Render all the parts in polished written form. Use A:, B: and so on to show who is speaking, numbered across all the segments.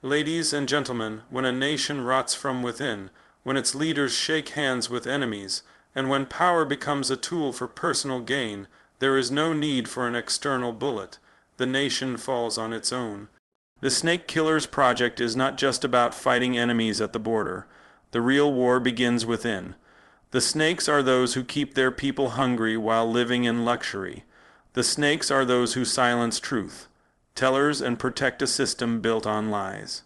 A: Ladies and gentlemen, when a nation rots from within, when its leaders shake hands with enemies, and when power becomes a tool for personal gain, there is no need for an external bullet. The nation falls on its own. The Snake Killers Project is not just about fighting enemies at the border. The real war begins within. The snakes are those who keep their people hungry while living in luxury. The snakes are those who silence truth, tellers, and protect a system built on lies.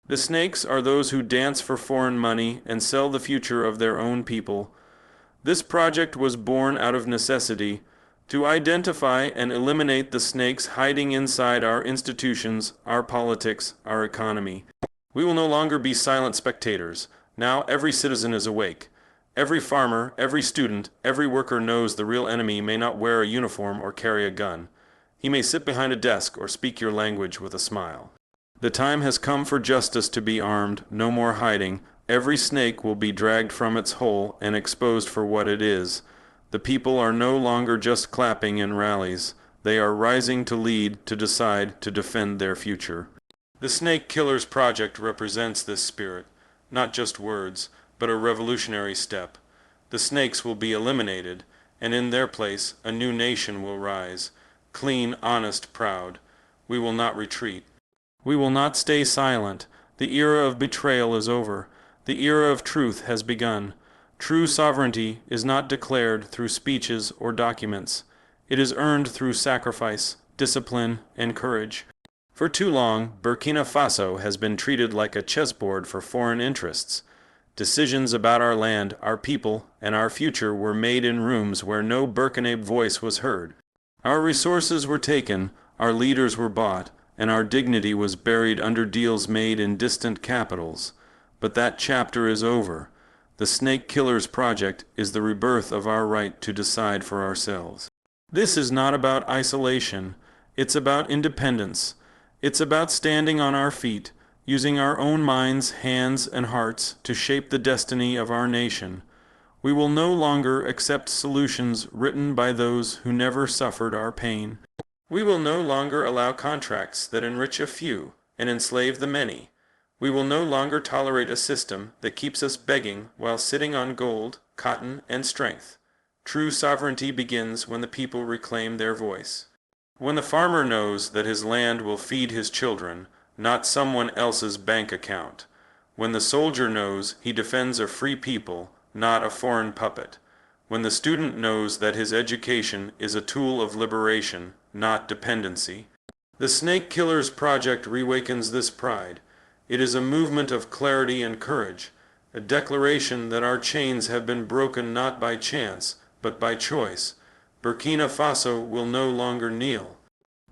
A: The snakes are those who dance for foreign money and sell the future of their own people. This project was born out of necessity to identify and eliminate the snakes hiding inside our institutions, our politics, our economy. We will no longer be silent spectators. Now every citizen is awake. Every farmer, every student, every worker knows the real enemy may not wear a uniform or carry a gun. He may sit behind a desk or speak your language with a smile. The time has come for justice to be armed, no more hiding. Every snake will be dragged from its hole and exposed for what it is. The people are no longer just clapping in rallies. They are rising to lead, to decide, to defend their future. The Snake Killers Project represents this spirit, not just words, but a revolutionary step. The snakes will be eliminated, and in their place a new nation will rise, clean, honest, proud. We will not retreat. We will not stay silent. The era of betrayal is over. The era of truth has begun. True sovereignty is not declared through speeches or documents. It is earned through sacrifice, discipline, and courage. For too long, Burkina Faso has been treated like a chessboard for foreign interests. Decisions about our land, our people, and our future were made in rooms where no Burkinabe voice was heard. Our resources were taken, our leaders were bought, and our dignity was buried under deals made in distant capitals. But that chapter is over. The Snake Killers Project is the rebirth of our right to decide for ourselves. This is not about isolation. It's about independence. It's about standing on our feet, using our own minds, hands, and hearts to shape the destiny of our nation. We will no longer accept solutions written by those who never suffered our pain. We will no longer allow contracts that enrich a few and enslave the many. We will no longer tolerate a system that keeps us begging while sitting on gold, cotton, and strength. True sovereignty begins when the people reclaim their voice. When the farmer knows that his land will feed his children, not someone else's bank account. When the soldier knows he defends a free people, not a foreign puppet. When the student knows that his education is a tool of liberation, not dependency. The Snake Killers Project reawakens this pride. It is a movement of clarity and courage, a declaration that our chains have been broken not by chance, but by choice. Burkina Faso will no longer kneel.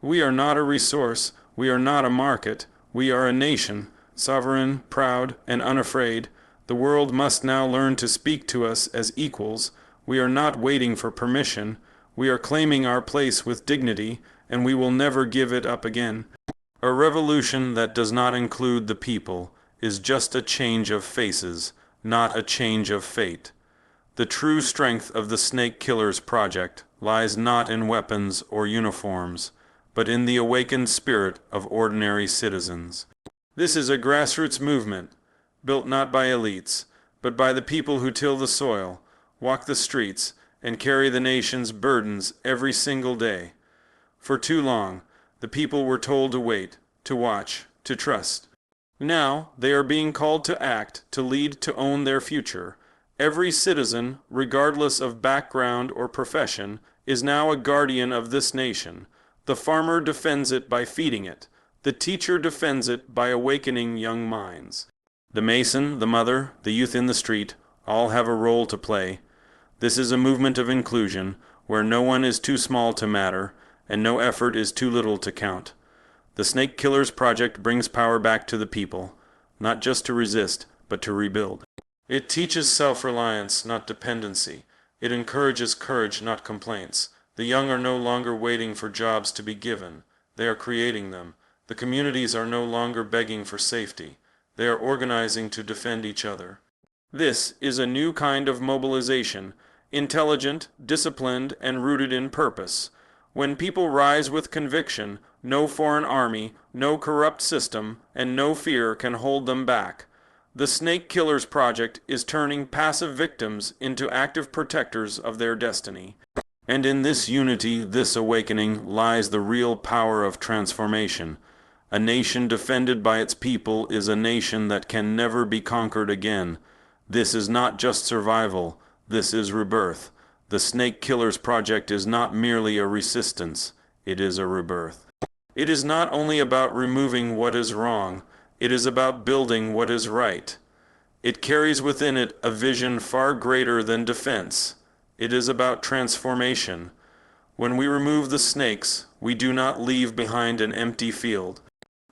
A: We are not a resource, we are not a market, we are a nation, sovereign, proud, and unafraid. The world must now learn to speak to us as equals. We are not waiting for permission. We are claiming our place with dignity, and we will never give it up again. A revolution that does not include the people is just a change of faces, not a change of fate. The true strength of the Snake Killers Project lies not in weapons or uniforms, but in the awakened spirit of ordinary citizens. This is a grassroots movement, built not by elites, but by the people who till the soil, walk the streets, and carry the nation's burdens every single day. For too long, the people were told to wait, to watch, to trust. Now they are being called to act, to lead, to own their future. Every citizen, regardless of background or profession, is now a guardian of this nation. The farmer defends it by feeding it. The teacher defends it by awakening young minds. The mason, the mother, the youth in the street, all have a role to play. This is a movement of inclusion, where no one is too small to matter, and no effort is too little to count. The Snake Killers Project brings power back to the people, not just to resist, but to rebuild. It teaches self-reliance, not dependency. It encourages courage, not complaints. The young are no longer waiting for jobs to be given. They are creating them. The communities are no longer begging for safety. They are organizing to defend each other. This is a new kind of mobilization, intelligent, disciplined, and rooted in purpose. When people rise with conviction, No foreign army, no corrupt system, and no fear can hold them back. The Snake Killers Project is turning passive victims into active protectors of their destiny. And in this unity, this awakening, lies the real power of transformation. A nation defended by its people is a nation that can never be conquered again. This is not just survival, this is rebirth. The Snake Killers Project is not merely a resistance, it is a rebirth. It is not only about removing what is wrong, it is about building what is right. It carries within it a vision far greater than defense. It is about transformation. When we remove the snakes, we do not leave behind an empty field.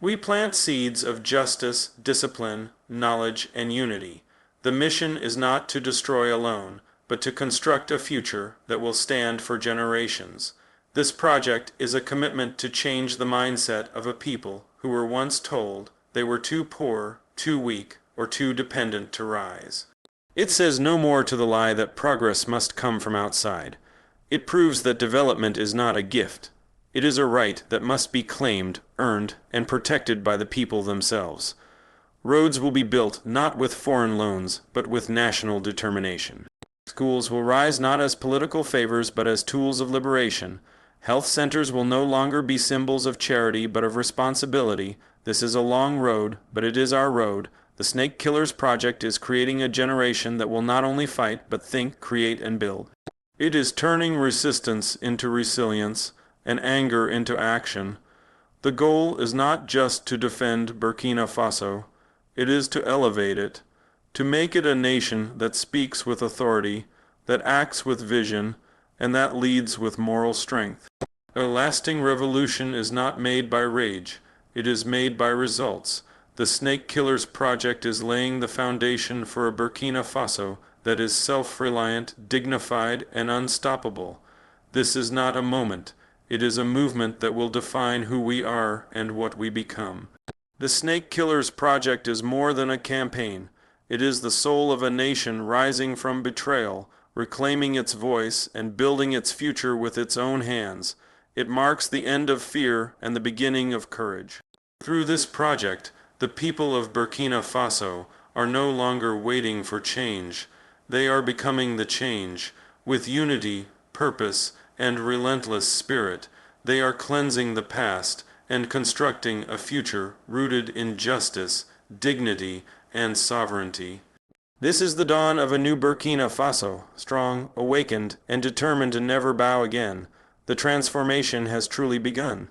A: We plant seeds of justice, discipline, knowledge, and unity. The mission is not to destroy alone, but to construct a future that will stand for generations. This project is a commitment to change the mindset of a people who were once told they were too poor, too weak, or too dependent to rise. It says no more to the lie that progress must come from outside. It proves that development is not a gift. It is a right that must be claimed, earned, and protected by the people themselves. Roads will be built not with foreign loans, but with national determination. Schools will rise not as political favors, but as tools of liberation. Health centers will no longer be symbols of charity, but of responsibility. This is a long road, but it is our road. The Snake Killers Project is creating a generation that will not only fight, but think, create, and build. It is turning resistance into resilience, and anger into action. The goal is not just to defend Burkina Faso, it is to elevate it, to make it a nation that speaks with authority, that acts with vision, and that leads with moral strength. A lasting revolution is not made by rage, it is made by results. The Snake Killers Project is laying the foundation for a Burkina Faso that is self-reliant, dignified, and unstoppable. This is not a moment. It is a movement that will define who we are and what we become. The Snake Killers Project is more than a campaign. It is the soul of a nation rising from betrayal, reclaiming its voice, and building its future with its own hands. It marks the end of fear and the beginning of courage. Through this project, the people of Burkina Faso are no longer waiting for change. They are becoming the change. With unity, purpose, and relentless spirit, they are cleansing the past and constructing a future rooted in justice, dignity, and sovereignty. This is the dawn of a new Burkina Faso, strong, awakened, and determined to never bow again. The transformation has truly begun.